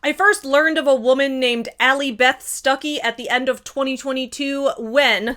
I first learned of a woman named Alli Beth Stucky at the end of 2022 when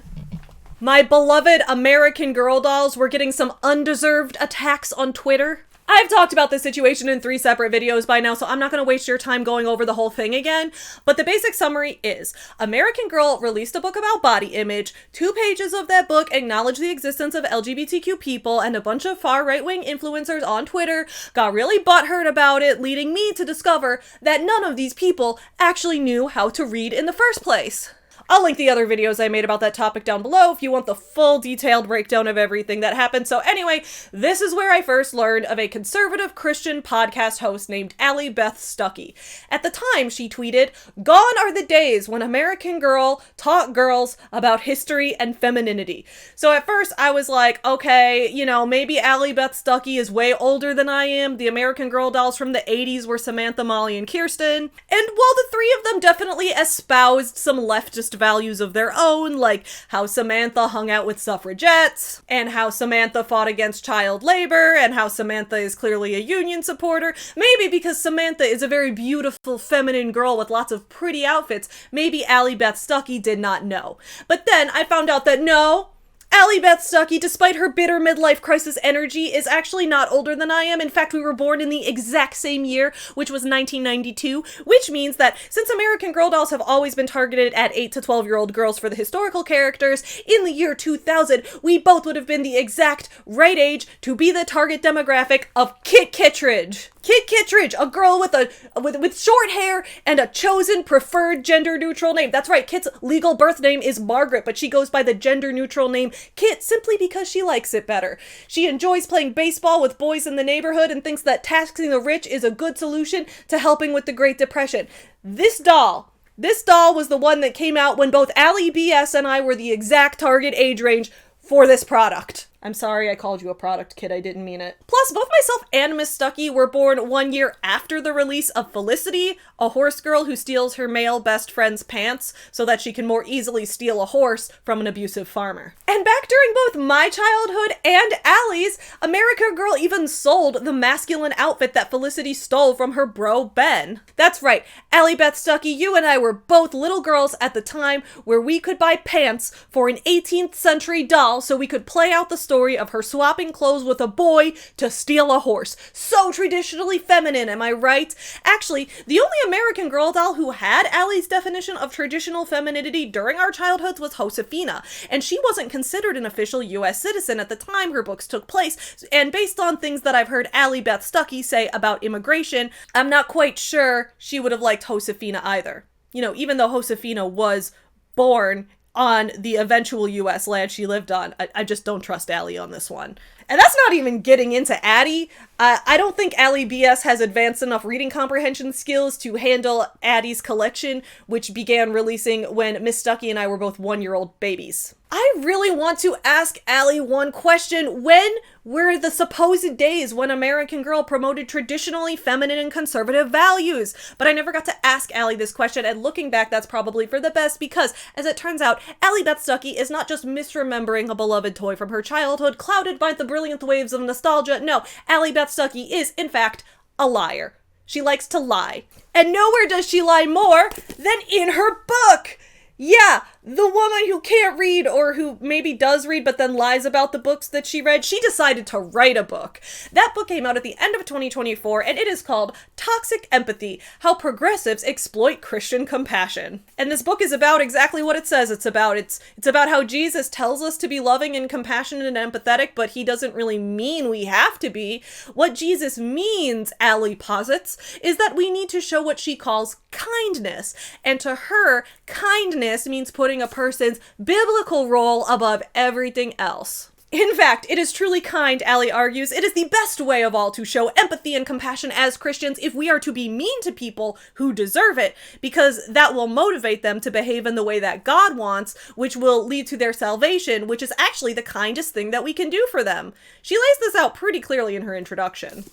my beloved American Girl dolls were getting some undeserved attacks on Twitter. I've talked about this situation in 3 separate videos by now, so I'm not going to waste your time going over the whole thing again. But the basic summary is, American Girl released a book about body image. 2 pages of that book acknowledge the existence of LGBTQ people, and a bunch of far right-wing influencers on Twitter got really butthurt about it, leading me to discover that none of these people actually knew how to read in the first place. I'll link the other videos I made about that topic down below if you want the full detailed breakdown of everything that happened. So anyway, this is where I first learned of a conservative Christian podcast host named Alli Beth Stucky. At the time, she tweeted, "Gone are the days when American Girl taught girls about history and femininity." So at first I was like, okay, you know, maybe Alli Beth Stucky is way older than I am. The American Girl dolls from the 80s were Samantha, Molly, and Kirsten. And while the 3 of them definitely espoused some leftist values of their own, like how Samantha hung out with suffragettes, and how Samantha fought against child labor, and how Samantha is clearly a union supporter. Maybe because Samantha is a very beautiful feminine girl with lots of pretty outfits, maybe Alli Beth Stucky did not know. But then I found out that no, Alli Beth Stucky, despite her bitter midlife crisis energy, is actually not older than I am. In fact, we were born in the exact same year, which was 1992, which means that since American Girl dolls have always been targeted at 8 to 12-year-old girls for the historical characters, in the year 2000, we both would have been the exact right age to be the target demographic of Kit Kittredge. Kit Kittredge, a girl with short hair and a chosen preferred gender-neutral name. That's right, Kit's legal birth name is Margaret, but she goes by the gender-neutral name Kit simply because she likes it better. She enjoys playing baseball with boys in the neighborhood and thinks that taxing the rich is a good solution to helping with the Great Depression. This doll was the one that came out when both Allie BS and I were the exact target age range for this product. I'm sorry I called you a product, Kid. I didn't mean it. Plus, both myself and Miss Stuckey were born 1 year after the release of Felicity, a horse girl who steals her male best friend's pants so that she can more easily steal a horse from an abusive farmer. And back during both my childhood and Allie's, American Girl even sold the masculine outfit that Felicity stole from her bro Ben. That's right, Alli Beth Stucky, you and I were both little girls at the time where we could buy pants for an 18th century doll so we could play out the story of her swapping clothes with a boy to steal a horse. So traditionally feminine, am I right? Actually, the only American Girl doll who had Allie's definition of traditional femininity during our childhoods was Josefina, and she wasn't considered an official US citizen at the time her books took place, and based on things that I've heard Alli Beth Stucky say about immigration, I'm not quite sure she would have liked Josefina either. You know, even though Josefina was born on the eventual US land she lived on, I just don't trust Allie on this one. And that's not even getting into Addie. I don't think Allie BS has advanced enough reading comprehension skills to handle Addie's collection, which began releasing when Miss Stuckey and I were both 1-year-old babies. I really want to ask Allie one question. When were the supposed days when American Girl promoted traditionally feminine and conservative values? But I never got to ask Allie this question, and looking back, that's probably for the best because, as it turns out, Alli Beth Stucky is not just misremembering a beloved toy from her childhood, clouded by the brilliant waves of nostalgia. No, Alli Beth Stucky is, in fact, a liar. She likes to lie. And nowhere does she lie more than in her book! Yeah, the woman who can't read, or who maybe does read but then lies about the books that she read, she decided to write a book. That book came out at the end of 2024, and it is called Toxic Empathy: How Progressives Exploit Christian Compassion. And this book is about exactly what it says it's about. It's about how Jesus tells us to be loving and compassionate and empathetic, but he doesn't really mean we have to be. What Jesus means, Allie posits, is that we need to show what she calls kindness. And to her, kindness means putting a person's biblical role above everything else. In fact, it is truly kind, Allie argues. It is the best way of all to show empathy and compassion as Christians if we are to be mean to people who deserve it, because that will motivate them to behave in the way that God wants, which will lead to their salvation, which is actually the kindest thing that we can do for them. She lays this out pretty clearly in her introduction.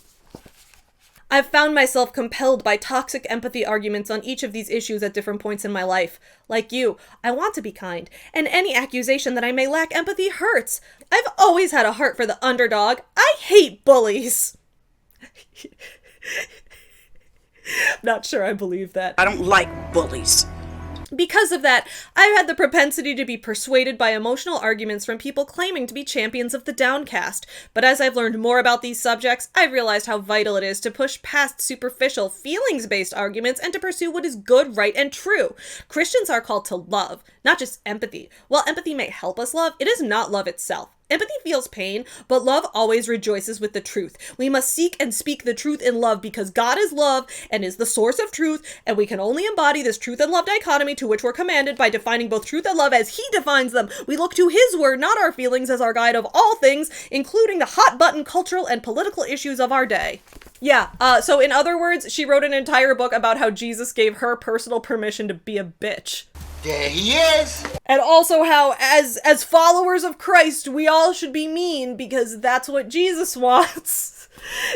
I've found myself compelled by toxic empathy arguments on each of these issues at different points in my life. Like you, I want to be kind, and any accusation that I may lack empathy hurts. I've always had a heart for the underdog. I hate bullies. Not sure I believe that. I don't like bullies. Because of that, I've had the propensity to be persuaded by emotional arguments from people claiming to be champions of the downcast. But as I've learned more about these subjects, I've realized how vital it is to push past superficial, feelings-based arguments and to pursue what is good, right, and true. Christians are called to love, not just empathy. While empathy may help us love, it is not love itself. Empathy feels pain, but love always rejoices with the truth. We must seek and speak the truth in love because God is love and is the source of truth, and we can only embody this truth and love dichotomy to which we're commanded by defining both truth and love as He defines them. We look to His word, not our feelings, as our guide of all things, including the hot-button cultural and political issues of our day. Yeah, so in other words, she wrote an entire book about how Jesus gave her personal permission to be a bitch. There he is! And also how, as followers of Christ, we all should be mean because that's what Jesus wants.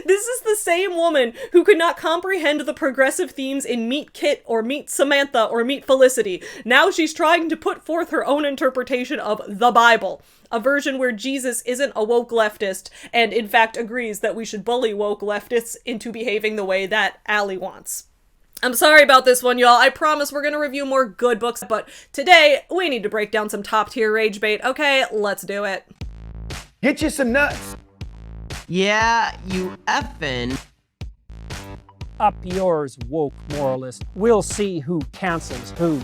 This is the same woman who could not comprehend the progressive themes in Meet Kit or Meet Samantha or Meet Felicity. Now she's trying to put forth her own interpretation of the Bible. A version where Jesus isn't a woke leftist and in fact agrees that we should bully woke leftists into behaving the way that Allie wants. I'm sorry about this one, y'all. I promise we're gonna review more good books, but today we need to break down some top-tier rage bait. Okay, let's do it. Get you some nuts. Yeah, you effing. Up yours, woke moralist. We'll see who cancels who.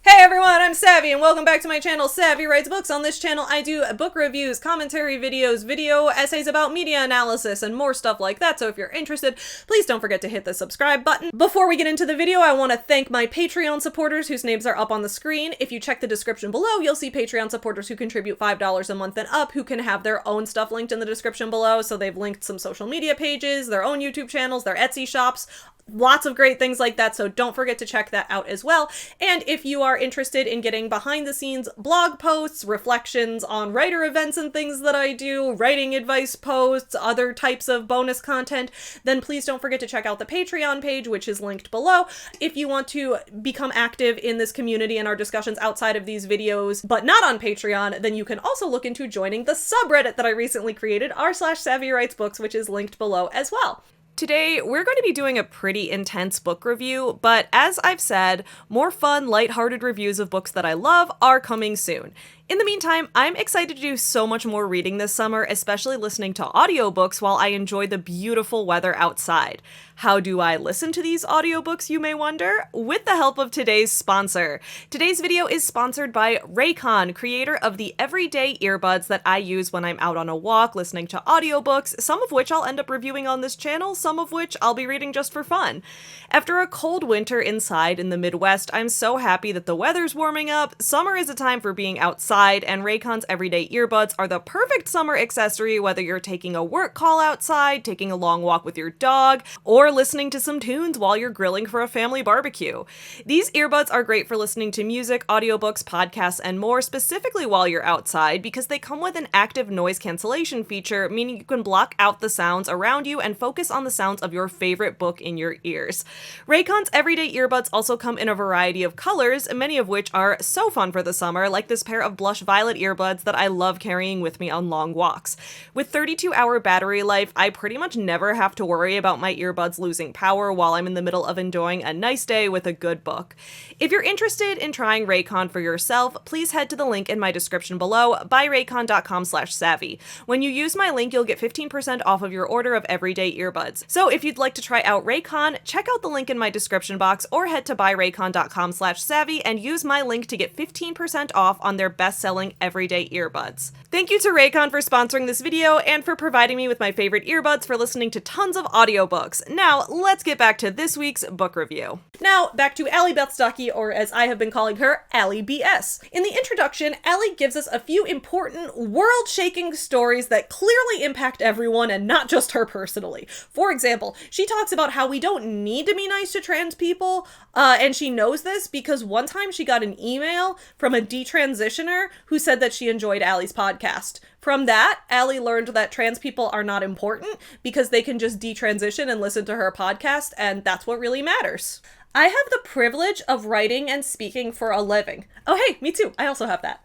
Hey everyone, I'm Savvy and welcome back to my channel, Savvy Writes Books. On this channel, I do book reviews, commentary videos, video essays about media analysis, and more stuff like that. So if you're interested, please don't forget to hit the subscribe button. Before we get into the video, I want to thank my Patreon supporters whose names are up on the screen. If you check the description below, you'll see Patreon supporters who contribute $5 a month and up, who can have their own stuff linked in the description below. So they've linked some social media pages, their own YouTube channels, their Etsy shops, lots of great things like that, so don't forget to check that out as well. And if you are interested in getting behind the scenes blog posts, reflections on writer events and things that I do, writing advice posts, other types of bonus content, then please don't forget to check out the Patreon page, which is linked below. If you want to become active in this community and our discussions outside of these videos, but not on Patreon, then you can also look into joining the subreddit that I recently created, r/Savvy Writes Books, which is linked below as well. Today, we're going to be doing a pretty intense book review, but as I've said, more fun, lighthearted reviews of books that I love are coming soon. In the meantime, I'm excited to do so much more reading this summer, especially listening to audiobooks while I enjoy the beautiful weather outside. How do I listen to these audiobooks, you may wonder? With the help of today's sponsor. Today's video is sponsored by Raycon, creator of the everyday earbuds that I use when I'm out on a walk listening to audiobooks, some of which I'll end up reviewing on this channel, some of which I'll be reading just for fun. After a cold winter inside in the Midwest, I'm so happy that the weather's warming up. Summer is a time for being outside, and Raycon's everyday earbuds are the perfect summer accessory whether you're taking a work call outside, taking a long walk with your dog, or listening to some tunes while you're grilling for a family barbecue. These earbuds are great for listening to music, audiobooks, podcasts, and more, specifically while you're outside, because they come with an active noise cancellation feature, meaning you can block out the sounds around you and focus on the sounds of your favorite book in your ears. Raycon's everyday earbuds also come in a variety of colors, many of which are so fun for the summer, like this pair of blush violet earbuds that I love carrying with me on long walks. With 32-hour battery life, I pretty much never have to worry about my earbuds losing power while I'm in the middle of enjoying a nice day with a good book. If you're interested in trying Raycon for yourself, please head to the link in my description below, buyraycon.com/savvy. When you use my link, you'll get 15% off of your order of everyday earbuds. So if you'd like to try out Raycon, check out the link in my description box or head to buyraycon.com/savvy and use my link to get 15% off on their best-selling everyday earbuds. Thank you to Raycon for sponsoring this video and for providing me with my favorite earbuds for listening to tons of audiobooks. Now, let's get back to this week's book review. Now, back to Alli Beth Stucky, or as I have been calling her, Allie BS. In the introduction, Allie gives us a few important, world-shaking stories that clearly impact everyone and not just her personally. For example, she talks about how we don't need to be nice to trans people, and she knows this because one time she got an email from a detransitioner who said that she enjoyed Allie's podcast. From that, Allie learned that trans people are not important because they can just detransition and listen to her podcast, and that's what really matters. I have the privilege of writing and speaking for a living. Oh, hey, me too. I also have that.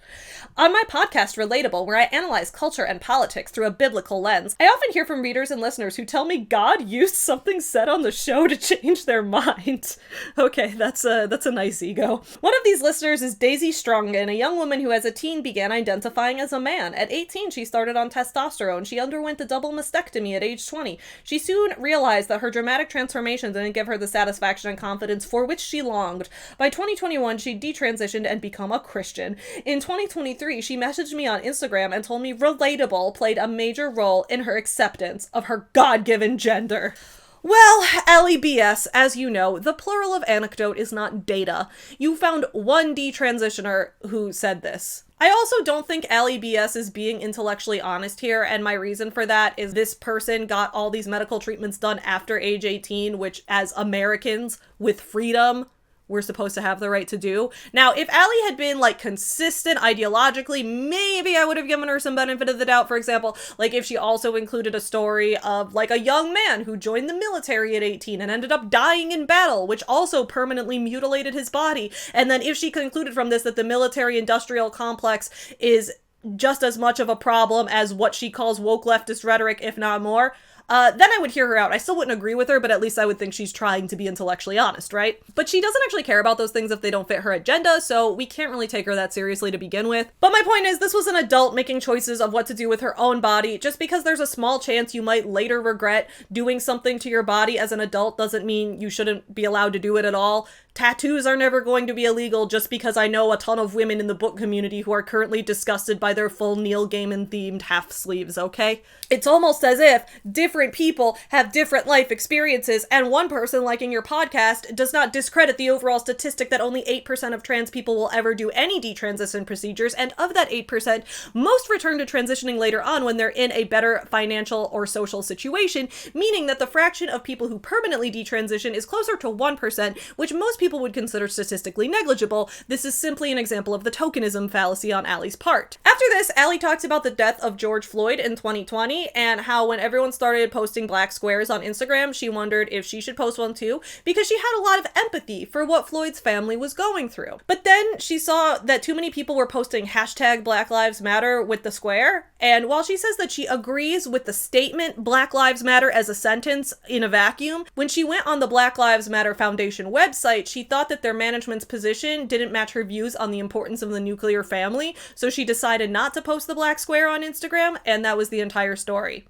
On my podcast, Relatable, where I analyze culture and politics through a biblical lens, I often hear from readers and listeners who tell me God used something said on the show to change their mind. Okay, that's a nice ego. One of these listeners is Daisy Strongen, a young woman who as a teen began identifying as a man. At 18, she started on testosterone. She underwent the double mastectomy at age 20. She soon realized that her dramatic transformation didn't give her the satisfaction and confidence for which she longed. By 2021, she detransitioned and become a Christian. In 2023, she messaged me on Instagram and told me Relatable played a major role in her acceptance of her God-given gender. Well, Alli BS, as you know, the plural of anecdote is not data. You found one detransitioner who said this. I also don't think Alli BS is being intellectually honest here, and my reason for that is this person got all these medical treatments done after age 18, which as Americans with freedom, we're supposed to have the right to do. Now, if Allie had been like consistent ideologically, maybe I would have given her some benefit of the doubt. For example, like if she also included a story of like a young man who joined the military at 18 and ended up dying in battle, which also permanently mutilated his body. And then if she concluded from this that the military industrial complex is just as much of a problem as what she calls woke leftist rhetoric, if not more, then I would hear her out. I still wouldn't agree with her, but at least I would think she's trying to be intellectually honest, right? But she doesn't actually care about those things if they don't fit her agenda, so we can't really take her that seriously to begin with. But my point is, this was an adult making choices of what to do with her own body. Just because there's a small chance you might later regret doing something to your body as an adult doesn't mean you shouldn't be allowed to do it at all. Tattoos are never going to be illegal just because I know a ton of women in the book community who are currently disgusted by their full Neil Gaiman themed half sleeves, okay? It's almost as if different people have different life experiences, and one person liking your podcast does not discredit the overall statistic that only 8% of trans people will ever do any detransition procedures, and of that 8%, most return to transitioning later on when they're in a better financial or social situation, meaning that the fraction of people who permanently detransition is closer to 1%, which most people would consider statistically negligible. This is simply an example of the tokenism fallacy on Allie's part. After this, Allie talks about the death of George Floyd in 2020 and how when everyone started posting black squares on Instagram, she wondered if she should post one too, because she had a lot of empathy for what Floyd's family was going through. But then she saw that too many people were posting hashtag Black Lives Matter with the square, and while she says that she agrees with the statement Black Lives Matter as a sentence in a vacuum, when she went on the Black Lives Matter Foundation website, she thought that their management's position didn't match her views on the importance of the nuclear family, so she decided not to post the black square on Instagram, and that was the entire story.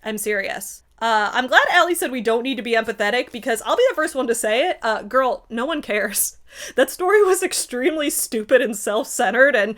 I'm serious. I'm glad Allie said we don't need to be empathetic, because I'll be the first one to say it. Girl, no one cares. That story was extremely stupid and self-centered, and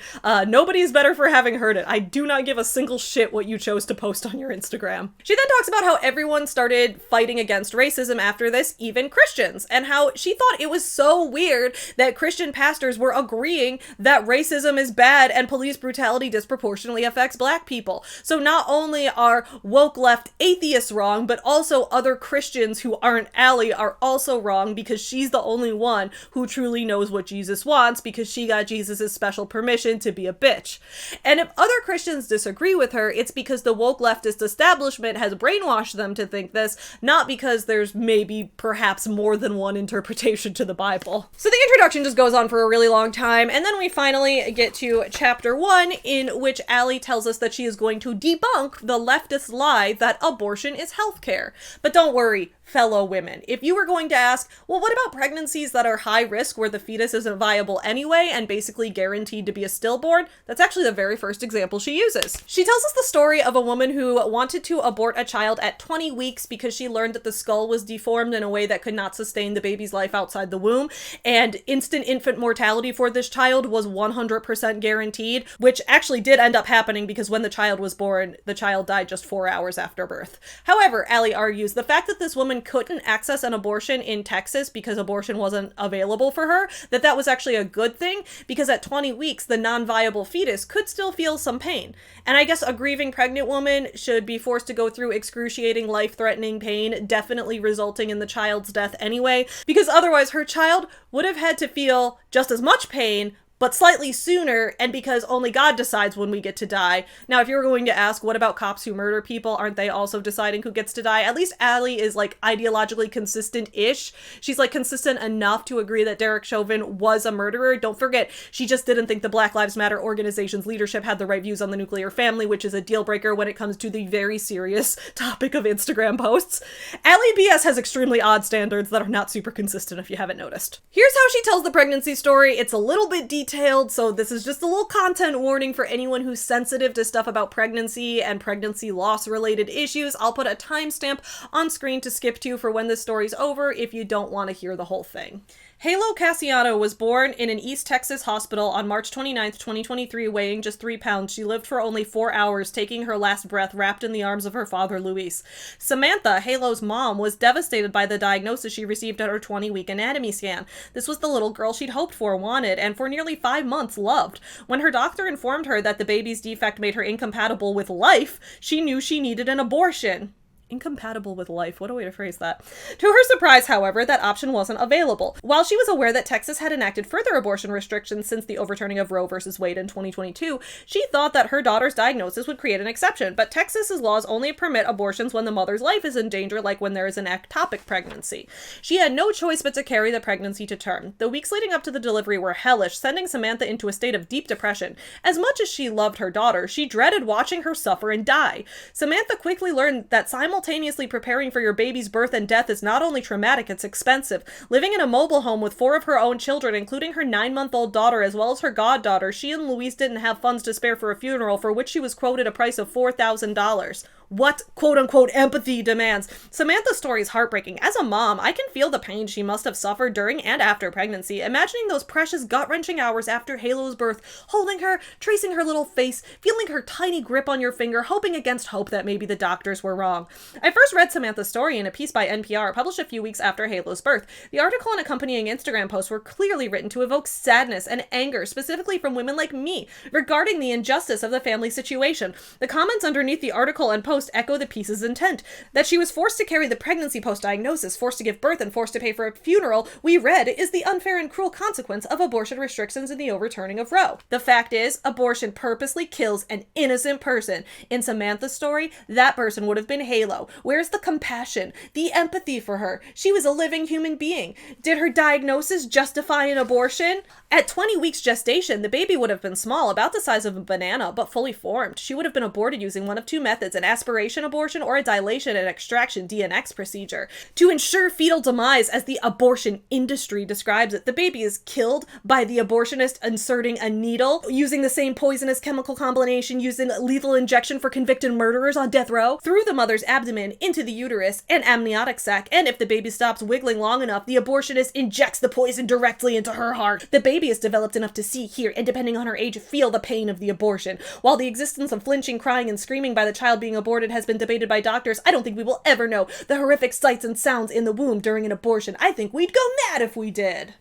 nobody's better for having heard it. I do not give a single shit what you chose to post on your Instagram. She then talks about how everyone started fighting against racism after this, even Christians, and how she thought it was so weird that Christian pastors were agreeing that racism is bad and police brutality disproportionately affects black people. So not only are woke left atheists wrong, but also other Christians who aren't Allie are also wrong because she's the only one who truly knows what Jesus wants because she got Jesus's special permission to be a bitch. And if other Christians disagree with her, it's because the woke leftist establishment has brainwashed them to think this, not because there's maybe perhaps more than one interpretation to the Bible. So the introduction just goes on for a really long time, and then we finally get to chapter 1, in which Allie tells us that she is going to debunk the leftist lie that abortion is healthcare. But don't worry, fellow women. If you were going to ask, well, what about pregnancies that are high risk where the fetus isn't viable anyway and basically guaranteed to be a stillborn? That's actually the very first example she uses. She tells us the story of a woman who wanted to abort a child at 20 weeks because she learned that the skull was deformed in a way that could not sustain the baby's life outside the womb, and instant infant mortality for this child was 100% guaranteed, which actually did end up happening because when the child was born, the child died just 4 hours after birth. However, Allie argues the fact that this woman couldn't access an abortion in Texas because abortion wasn't available for her, that was actually a good thing, because at 20 weeks, the non-viable fetus could still feel some pain. And I guess a grieving pregnant woman should be forced to go through excruciating, life-threatening pain, definitely resulting in the child's death anyway, because otherwise her child would have had to feel just as much pain, but slightly sooner, and because only God decides when we get to die. Now, if you were going to ask, what about cops who murder people? Aren't they also deciding who gets to die? At least Allie is, like, ideologically consistent-ish. She's, like, consistent enough to agree that Derek Chauvin was a murderer. Don't forget, she just didn't think the Black Lives Matter organization's leadership had the right views on the nuclear family, which is a deal breaker when it comes to the very serious topic of Instagram posts. Allie BS has extremely odd standards that are not super consistent, if you haven't noticed. Here's how she tells the pregnancy story. It's a little bit detailed, so this is just a little content warning for anyone who's sensitive to stuff about pregnancy and pregnancy loss related issues. I'll put a timestamp on screen to skip to for when this story's over if you don't want to hear the whole thing. Hale Cassiano was born in an East Texas hospital on March 29th, 2023, weighing just 3 pounds. She lived for only 4 hours, taking her last breath wrapped in the arms of her father, Luis. Samantha, Hale's mom, was devastated by the diagnosis she received at her 20-week anatomy scan. This was the little girl she'd hoped for, wanted, and for nearly 5 months loved. When her doctor informed her that the baby's defect made her incompatible with life, she knew she needed an abortion. Incompatible with life. What a way to phrase that. To her surprise, however, that option wasn't available. While she was aware that Texas had enacted further abortion restrictions since the overturning of Roe v. Wade in 2022, she thought that her daughter's diagnosis would create an exception, but Texas's laws only permit abortions when the mother's life is in danger, like when there is an ectopic pregnancy. She had no choice but to carry the pregnancy to term. The weeks leading up to the delivery were hellish, sending Samantha into a state of deep depression. As much as she loved her daughter, she dreaded watching her suffer and die. Samantha quickly learned that simultaneously preparing for your baby's birth and death is not only traumatic, it's expensive. Living in a mobile home with 4 of her own children, including her 9-month-old daughter as well as her goddaughter, she and Luis didn't have funds to spare for a funeral, for which she was quoted a price of $4,000. What quote-unquote empathy demands. Samantha's story is heartbreaking. As a mom, I can feel the pain she must have suffered during and after pregnancy, imagining those precious gut-wrenching hours after Hale's birth, holding her, tracing her little face, feeling her tiny grip on your finger, hoping against hope that maybe the doctors were wrong. I first read Samantha's story in a piece by NPR published a few weeks after Hale's birth. The article and accompanying Instagram posts were clearly written to evoke sadness and anger, specifically from women like me, regarding the injustice of the family situation. The comments underneath the article and post echo the piece's intent. That she was forced to carry the pregnancy post-diagnosis, forced to give birth, and forced to pay for a funeral, we read, is the unfair and cruel consequence of abortion restrictions in the overturning of Roe. The fact is, abortion purposely kills an innocent person. In Samantha's story, that person would have been Hale. Where's the compassion, the empathy for her? She was a living human being. Did her diagnosis justify an abortion? At 20 weeks gestation, the baby would have been small, about the size of a banana, but fully formed. She would have been aborted using one of 2 methods, an aspiration abortion or a dilation and extraction DNX procedure. To ensure fetal demise, as the abortion industry describes it, the baby is killed by the abortionist inserting a needle, using the same poisonous chemical combination used in lethal injection for convicted murderers on death row, through the mother's abdomen, into the uterus and amniotic sac, and if the baby stops wiggling long enough, the abortionist injects the poison directly into her heart. The baby is developed enough to see, hear, and depending on her age, feel the pain of the abortion. While the existence of flinching, crying, and screaming by the child being aborted has been debated by doctors, I don't think we will ever know the horrific sights and sounds in the womb during an abortion. I think we'd go mad if we did.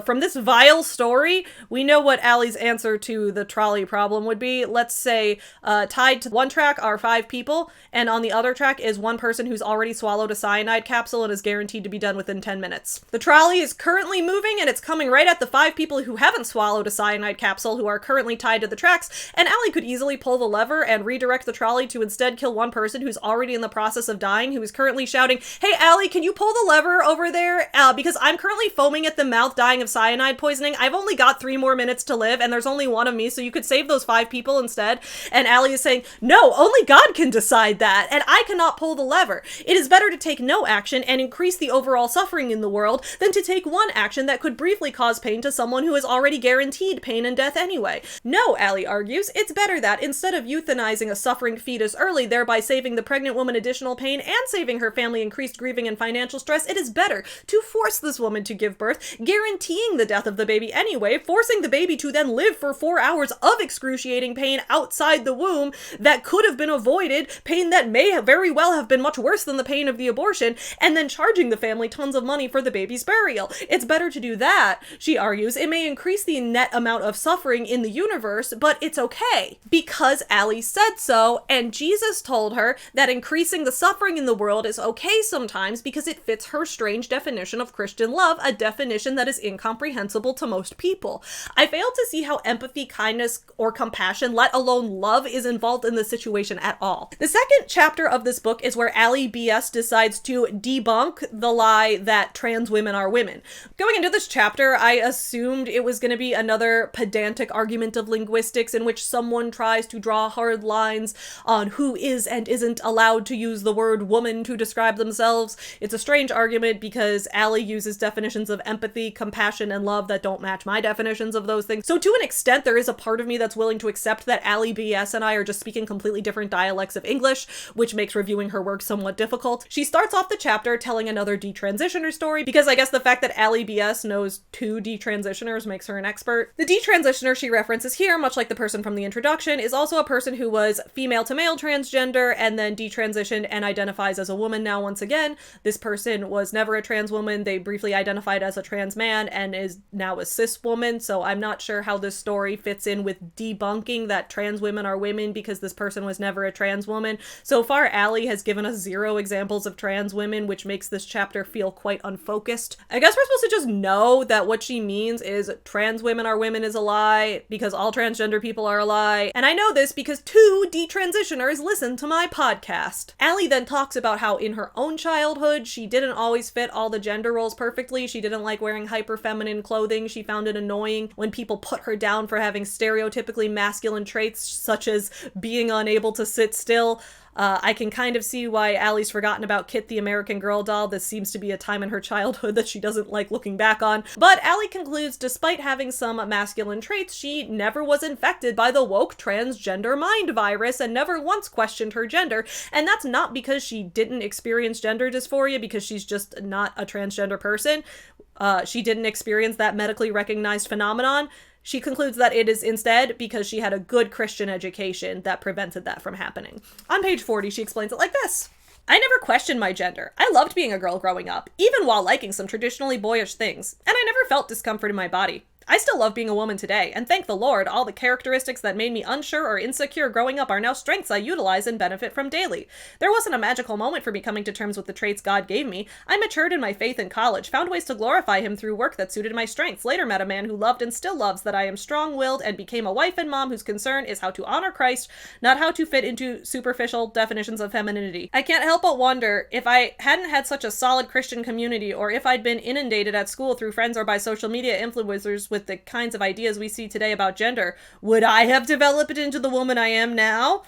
From this vile story, we know what Allie's answer to the trolley problem would be. Let's say, tied to one track are 5 people, and on the other track is one person who's already swallowed a cyanide capsule and is guaranteed to be done within 10 minutes. The trolley is currently moving, and it's coming right at the 5 people who haven't swallowed a cyanide capsule, who are currently tied to the tracks, and Allie could easily pull the lever and redirect the trolley to instead kill one person who's already in the process of dying, who is currently shouting, "Hey Allie, can you pull the lever over there? Because I'm currently foaming at the mouth, dying of cyanide poisoning. I've only got 3 more minutes to live, and there's only one of me, so you could save those 5 people instead." And Allie is saying, "No, only God can decide that, and I cannot pull the lever. It is better to take no action and increase the overall suffering in the world than to take one action that could briefly cause pain to someone who is already guaranteed pain and death anyway." No, Allie argues, it's better that, instead of euthanizing a suffering fetus early, thereby saving the pregnant woman additional pain and saving her family increased grieving and financial stress, it is better to force this woman to give birth, guaranteeing the death of the baby anyway, forcing the baby to then live for 4 hours of excruciating pain outside the womb that could have been avoided, pain that may very well have been much worse than the pain of the abortion, and then charging the family tons of money for the baby's burial. It's better to do that, she argues. It may increase the net amount of suffering in the universe, but it's okay, because Allie said so, and Jesus told her that increasing the suffering in the world is okay sometimes because it fits her strange definition of Christian love, a definition that is incomprehensible to most people. I fail to see how empathy, kindness, or compassion, let alone love, is involved in this situation at all. The second chapter of this book is where Alli BS decides to debunk the lie that trans women are women. Going into this chapter, I assumed it was going to be another pedantic argument of linguistics in which someone tries to draw hard lines on who is and isn't allowed to use the word woman to describe themselves. It's a strange argument because Allie uses definitions of empathy, compassion, and love that don't match my definitions of those things. So to an extent, there is a part of me that's willing to accept that Alli BS and I are just speaking completely different dialects of English, which makes reviewing her work somewhat difficult. She starts off the chapter telling another detransitioner story, because I guess the fact that Alli BS knows 2 detransitioners makes her an expert. The detransitioner she references here, much like the person from the introduction, is also a person who was female to male transgender and then detransitioned and identifies as a woman now once again. This person was never a trans woman. They briefly identified as a trans man and is now a cis woman, so I'm not sure how this story fits in with debunking that trans women are women because this person was never a trans woman. So far, Allie has given us 0 examples of trans women, which makes this chapter feel quite unfocused. I guess we're supposed to just know that what she means is trans women are women is a lie because all transgender people are a lie. And I know this because 2 detransitioners listen to my podcast. Allie then talks about how in her own childhood, she didn't always fit all the gender roles perfectly. She didn't like wearing hyper feminine clothing. She found it annoying when people put her down for having stereotypically masculine traits such as being unable to sit still. I can kind of see why Allie's forgotten about Kit the American Girl doll. This seems to be a time in her childhood that she doesn't like looking back on. But Allie concludes, despite having some masculine traits, she never was infected by the woke transgender mind virus and never once questioned her gender. And that's not because she didn't experience gender dysphoria, because she's just not a transgender person. She didn't experience that medically recognized phenomenon. She concludes that it is instead because she had a good Christian education that prevented that from happening. On page 40, she explains it like this. I never questioned my gender. I loved being a girl growing up, even while liking some traditionally boyish things, and I never felt discomfort in my body. I still love being a woman today, and thank the Lord, all the characteristics that made me unsure or insecure growing up are now strengths I utilize and benefit from daily. There wasn't a magical moment for me coming to terms with the traits God gave me. I matured in my faith in college, found ways to glorify him through work that suited my strengths, later met a man who loved and still loves that I am strong-willed, and became a wife and mom whose concern is how to honor Christ, not how to fit into superficial definitions of femininity. I can't help but wonder, if I hadn't had such a solid Christian community, or if I'd been inundated at school through friends or by social media influencers with the kinds of ideas we see today about gender, would I have developed into the woman I am now?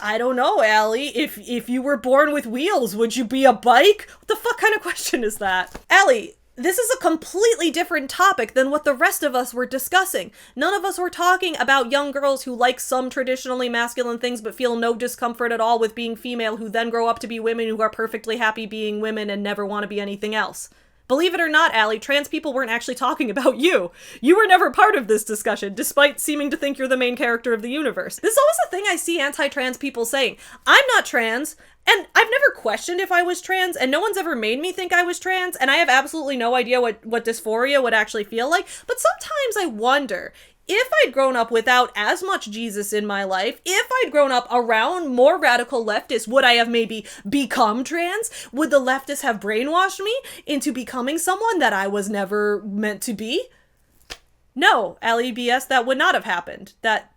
I don't know, Allie. If you were born with wheels, would you be a bike? What the fuck kind of question is that? Allie, this is a completely different topic than what the rest of us were discussing. None of us were talking about young girls who like some traditionally masculine things but feel no discomfort at all with being female, who then grow up to be women who are perfectly happy being women and never want to be anything else. Believe it or not, Allie, trans people weren't actually talking about you. You were never part of this discussion, despite seeming to think you're the main character of the universe. This is always a thing I see anti-trans people saying. I'm not trans, and I've never questioned if I was trans, and no one's ever made me think I was trans, and I have absolutely no idea what dysphoria would actually feel like. But sometimes I wonder, if I'd grown up without as much Jesus in my life, if I'd grown up around more radical leftists, would I have maybe become trans? Would the leftists have brainwashed me into becoming someone that I was never meant to be? No, Alli BS, that would not have happened. That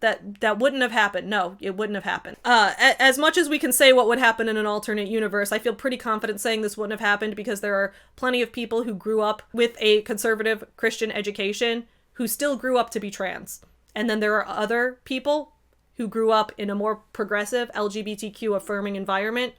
wouldn't have happened. No, it wouldn't have happened. As much as we can say what would happen in an alternate universe, I feel pretty confident saying this wouldn't have happened because there are plenty of people who grew up with a conservative Christian education who still grew up to be trans. And then there are other people who grew up in a more progressive LGBTQ affirming environment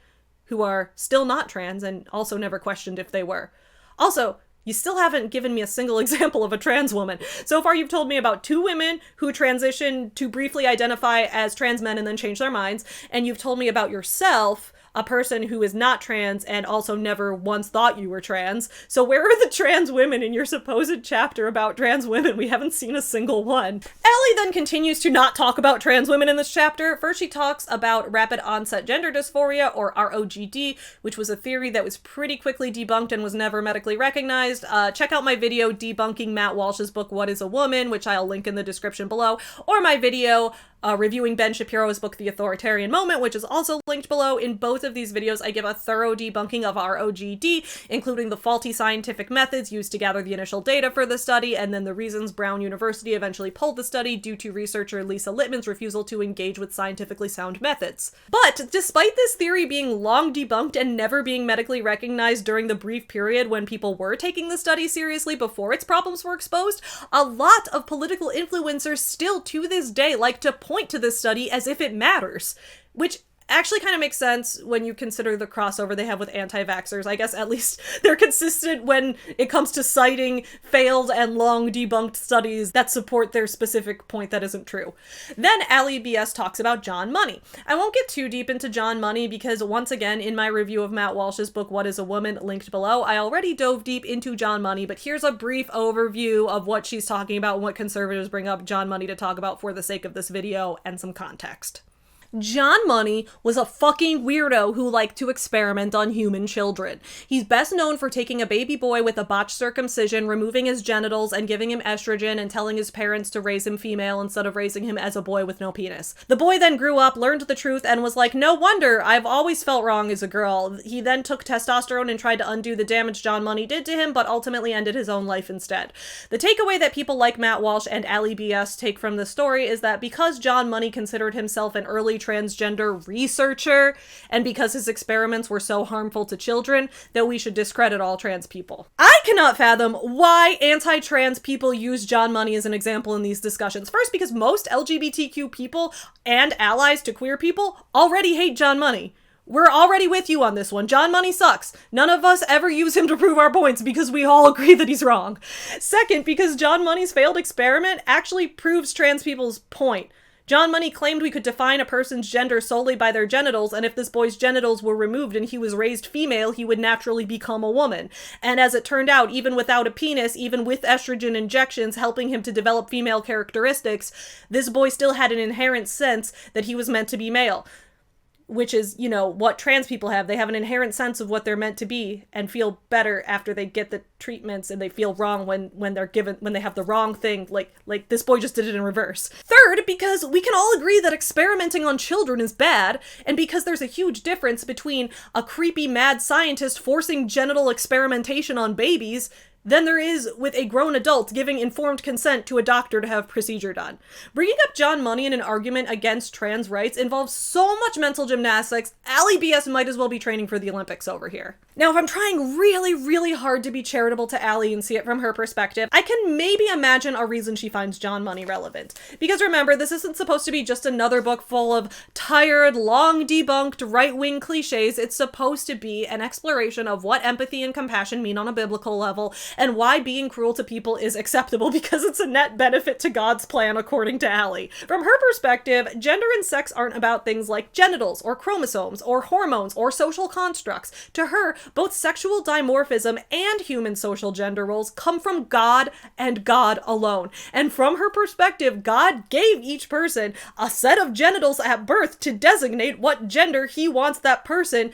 who are still not trans and also never questioned if they were. Also, you still haven't given me a single example of a trans woman. So far, you've told me about 2 women who transitioned to briefly identify as trans men and then change their minds. And you've told me about yourself, a person who is not trans and also never once thought you were trans. So where are the trans women in your supposed chapter about trans women? We haven't seen a single one. Allie then continues to not talk about trans women in this chapter. First, she talks about rapid onset gender dysphoria, or ROGD, which was a theory that was pretty quickly debunked and was never medically recognized. Check out my video debunking Matt Walsh's book, What is a Woman, which I'll link in the description below, or my video reviewing Ben Shapiro's book, The Authoritarian Moment, which is also linked below. In both course of these videos, I give a thorough debunking of ROGD, including the faulty scientific methods used to gather the initial data for the study, and then the reasons Brown University eventually pulled the study due to researcher Lisa Littman's refusal to engage with scientifically sound methods. But despite this theory being long debunked and never being medically recognized during the brief period when people were taking the study seriously before its problems were exposed, a lot of political influencers still to this day like to point to this study as if it matters, which actually kind of makes sense when you consider the crossover they have with anti-vaxxers. I guess at least they're consistent when it comes to citing failed and long debunked studies that support their specific point that isn't true. Then Alli BS talks about John Money. I won't get too deep into John Money because once again, in my review of Matt Walsh's book, What is a Woman, linked below, I already dove deep into John Money, but here's a brief overview of what she's talking about and what conservatives bring up John Money to talk about for the sake of this video and some context. John Money was a fucking weirdo who liked to experiment on human children. He's best known for taking a baby boy with a botched circumcision, removing his genitals, and giving him estrogen and telling his parents to raise him female instead of raising him as a boy with no penis. The boy then grew up, learned the truth, and was like, no wonder, I've always felt wrong as a girl. He then took testosterone and tried to undo the damage John Money did to him, but ultimately ended his own life instead. The takeaway that people like Matt Walsh and Alli BS take from the story is that because John Money considered himself an early transgender researcher, and because his experiments were so harmful to children, that we should discredit all trans people. I cannot fathom why anti-trans people use John Money as an example in these discussions. First, because most LGBTQ people and allies to queer people already hate John Money. We're already with you on this one. John Money sucks. None of us ever use him to prove our points because we all agree that he's wrong. Second, because John Money's failed experiment actually proves trans people's point. John Money claimed we could define a person's gender solely by their genitals, and if this boy's genitals were removed and he was raised female, he would naturally become a woman. And as it turned out, even without a penis, even with estrogen injections helping him to develop female characteristics, this boy still had an inherent sense that he was meant to be male. Which is, you know, what trans people have. They have an inherent sense of what they're meant to be and feel better after they get the treatments, and they feel wrong when they have the wrong thing, like this boy just did it in reverse. Third, because we can all agree that experimenting on children is bad, and because there's a huge difference between a creepy mad scientist forcing genital experimentation on babies than there is with a grown adult giving informed consent to a doctor to have procedure done. Bringing up John Money in an argument against trans rights involves so much mental gymnastics, Alli BS might as well be training for the Olympics over here. Now, if I'm trying really, really hard to be charitable to Alli and see it from her perspective, I can maybe imagine a reason she finds John Money relevant. Because remember, this isn't supposed to be just another book full of tired, long debunked, right-wing cliches. It's supposed to be an exploration of what empathy and compassion mean on a biblical level, and why being cruel to people is acceptable because it's a net benefit to God's plan, according to Alli. From her perspective, gender and sex aren't about things like genitals or chromosomes or hormones or social constructs. To her, both sexual dimorphism and human social gender roles come from God and God alone. And from her perspective, God gave each person a set of genitals at birth to designate what gender he wants that person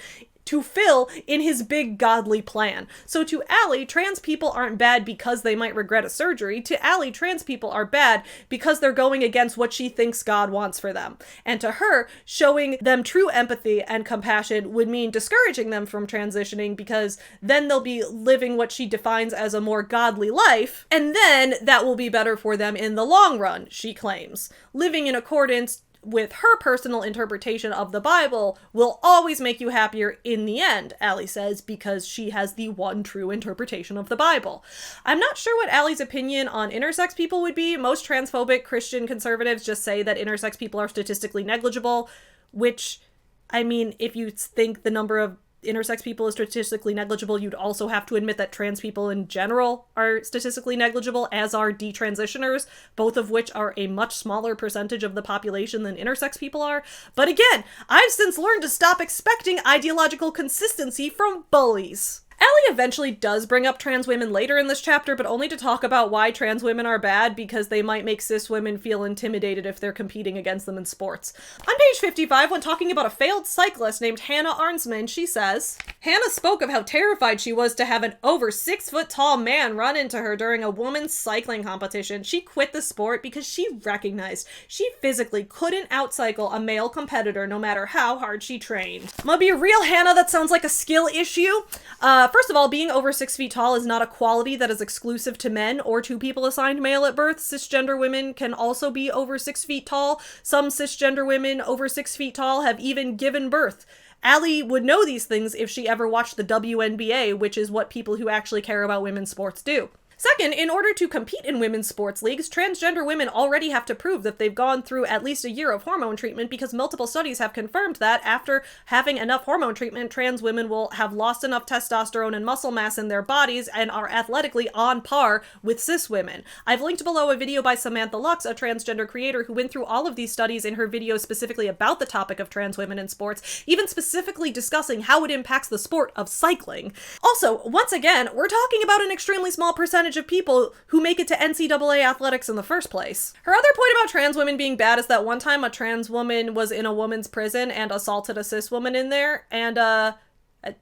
to fill in his big godly plan. So to Alli, trans people aren't bad because they might regret a surgery. To Alli, trans people are bad because they're going against what she thinks God wants for them. And to her, showing them true empathy and compassion would mean discouraging them from transitioning, because then they'll be living what she defines as a more godly life, and then that will be better for them in the long run, she claims. Living in accordance with her personal interpretation of the Bible will always make you happier in the end, Alli says, because she has the one true interpretation of the Bible. I'm not sure what Alli's opinion on intersex people would be. Most transphobic Christian conservatives just say that intersex people are statistically negligible, which, I mean, if you think the number of intersex people is statistically negligible, you'd also have to admit that trans people in general are statistically negligible, as are detransitioners, both of which are a much smaller percentage of the population than intersex people are. But again, I've since learned to stop expecting ideological consistency from bullies. Allie eventually does bring up trans women later in this chapter, but only to talk about why trans women are bad because they might make cis women feel intimidated if they're competing against them in sports. On page 55, when talking about a failed cyclist named Hannah Arnsman, she says, Hannah spoke of how terrified she was to have an over 6-foot-tall man run into her during a woman's cycling competition. She quit the sport because she recognized she physically couldn't outcycle a male competitor no matter how hard she trained. I'm gonna be real, Hannah, that sounds like a skill issue. First of all, being over 6 feet tall is not a quality that is exclusive to men or to people assigned male at birth. Cisgender women can also be over 6 feet tall. Some cisgender women over 6 feet tall have even given birth. Allie would know these things if she ever watched the WNBA, which is what people who actually care about women's sports do. Second, in order to compete in women's sports leagues, transgender women already have to prove that they've gone through at least a year of hormone treatment because multiple studies have confirmed that after having enough hormone treatment, trans women will have lost enough testosterone and muscle mass in their bodies and are athletically on par with cis women. I've linked below a video by Samantha Lux, a transgender creator who went through all of these studies in her video specifically about the topic of trans women in sports, even specifically discussing how it impacts the sport of cycling. Also, once again, we're talking about an extremely small percentage of people who make it to NCAA athletics in the first place. Her other point about trans women being bad is that one time a trans woman was in a woman's prison and assaulted a cis woman in there, and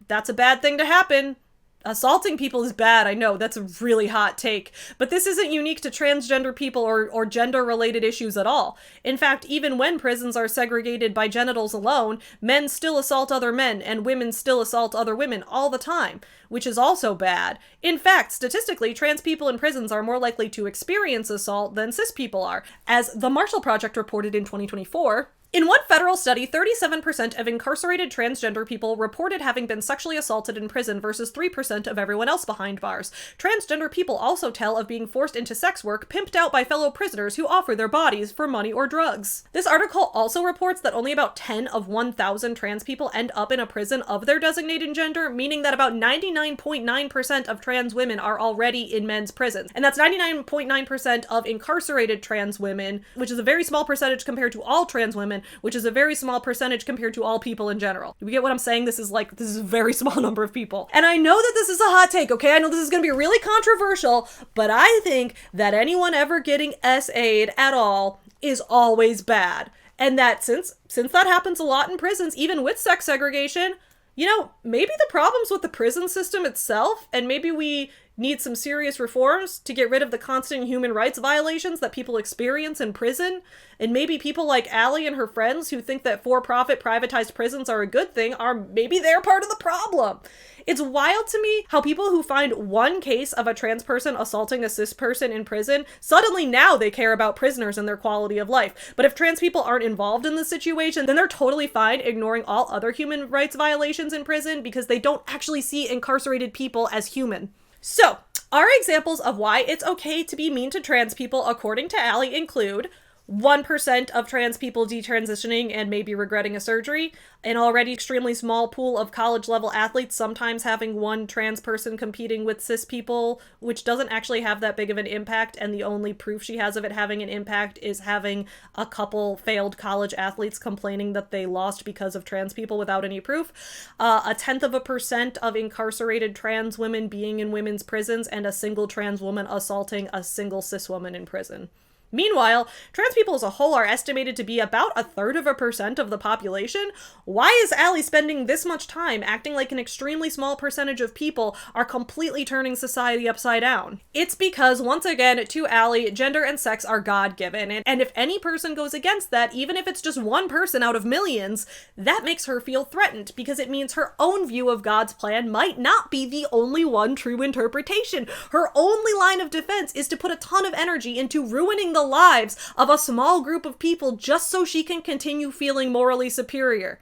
that's a bad thing to happen. Assaulting people is bad, I know, that's a really hot take, but this isn't unique to transgender people or gender-related issues at all. In fact, even when prisons are segregated by genitals alone, men still assault other men and women still assault other women all the time, which is also bad. In fact, statistically, trans people in prisons are more likely to experience assault than cis people are, as the Marshall Project reported in 2024. In one federal study, 37% of incarcerated transgender people reported having been sexually assaulted in prison versus 3% of everyone else behind bars. Transgender people also tell of being forced into sex work pimped out by fellow prisoners who offer their bodies for money or drugs. This article also reports that only about 10 of 1,000 trans people end up in a prison of their designated gender, meaning that about 99.9% of trans women are already in men's prisons. And that's 99.9% of incarcerated trans women, which is a very small percentage compared to all trans women, which is a very small percentage compared to all people in general. Do we get what I'm saying? This is a very small number of people. And I know that this is a hot take, okay? I know this is gonna be really controversial, but I think that anyone ever getting SA'd at all is always bad. And that since that happens a lot in prisons, even with sex segregation, you know, maybe the problem's with the prison system itself, and maybe we need some serious reforms to get rid of the constant human rights violations that people experience in prison. And maybe people like Allie and her friends who think that for-profit privatized prisons are a good thing maybe they're part of the problem. It's wild to me how people who find one case of a trans person assaulting a cis person in prison, suddenly now they care about prisoners and their quality of life. But if trans people aren't involved in the situation, then they're totally fine ignoring all other human rights violations in prison because they don't actually see incarcerated people as human. So, our examples of why it's okay to be mean to trans people, according to Allie, include 1% of trans people detransitioning and maybe regretting a surgery, an already extremely small pool of college-level athletes sometimes having one trans person competing with cis people, which doesn't actually have that big of an impact, and the only proof she has of it having an impact is having a couple failed college athletes complaining that they lost because of trans people without any proof, 0.1% of incarcerated trans women being in women's prisons, and a single trans woman assaulting a single cis woman in prison. Meanwhile, trans people as a whole are estimated to be about 0.33% of the population. Why is Allie spending this much time acting like an extremely small percentage of people are completely turning society upside down? It's because, once again, to Allie, gender and sex are God-given, and if any person goes against that, even if it's just one person out of millions, that makes her feel threatened, because it means her own view of God's plan might not be the only one true interpretation. Her only line of defense is to put a ton of energy into ruining the lives of a small group of people just so she can continue feeling morally superior.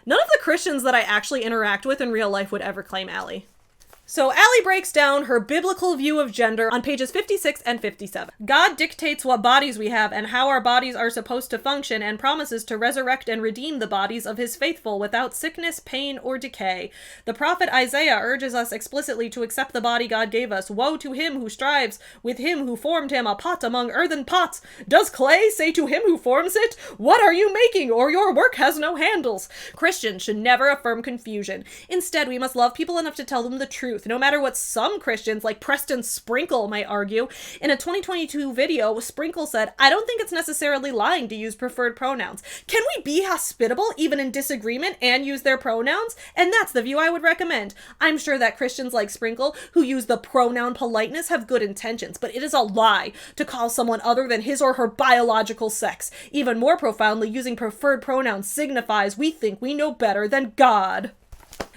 None of the Christians that I actually interact with in real life would ever claim Allie. So Allie breaks down her biblical view of gender on pages 56 and 57. God dictates what bodies we have and how our bodies are supposed to function and promises to resurrect and redeem the bodies of his faithful without sickness, pain, or decay. The prophet Isaiah urges us explicitly to accept the body God gave us. Woe to him who strives with him who formed him, a pot among earthen pots. Does clay say to him who forms it, "What are you making?" or "Your work has no handles"? Christians should never affirm confusion. Instead, we must love people enough to tell them the truth, no matter what some Christians, like Preston Sprinkle, might argue. In a 2022 video, Sprinkle said, "I don't think it's necessarily lying to use preferred pronouns. Can we be hospitable, even in disagreement, and use their pronouns?" And that's the view I would recommend. I'm sure that Christians like Sprinkle, who use the pronoun politeness, have good intentions, but it is a lie to call someone other than his or her biological sex. Even more profoundly, using preferred pronouns signifies we think we know better than God.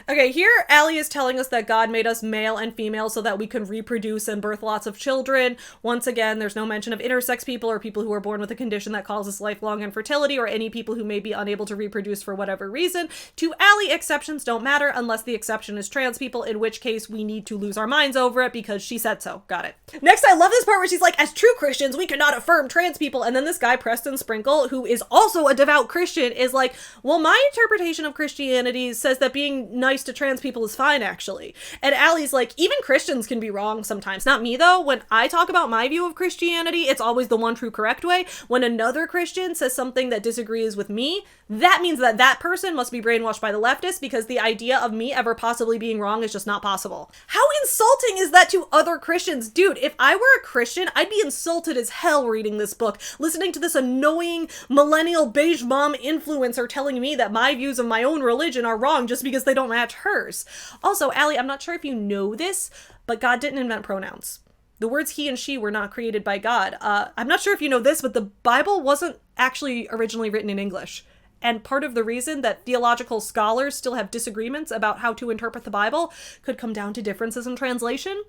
Okay, here Allie is telling us that God made us male and female so that we can reproduce and birth lots of children. Once again, there's no mention of intersex people or people who are born with a condition that causes lifelong infertility or any people who may be unable to reproduce for whatever reason. To Allie, exceptions don't matter unless the exception is trans people, in which case we need to lose our minds over it because she said so. Got it. Next, I love this part where she's like, as true Christians, we cannot affirm trans people. And then this guy, Preston Sprinkle, who is also a devout Christian, is like, well, my interpretation of Christianity says that being nice to trans people is fine, actually. And Allie's like, even Christians can be wrong sometimes. Not me, though. When I talk about my view of Christianity, it's always the one true correct way. When another Christian says something that disagrees with me, that means that that person must be brainwashed by the leftists because the idea of me ever possibly being wrong is just not possible. How insulting is that to other Christians? Dude, if I were a Christian, I'd be insulted as hell reading this book, listening to this annoying millennial beige mom influencer telling me that my views of my own religion are wrong just because they don't match hers. Also, Allie, I'm not sure if you know this, but God didn't invent pronouns. The words he and she were not created by God. I'm not sure if you know this, but the Bible wasn't actually originally written in English. And part of the reason that theological scholars still have disagreements about how to interpret the Bible could come down to differences in translation,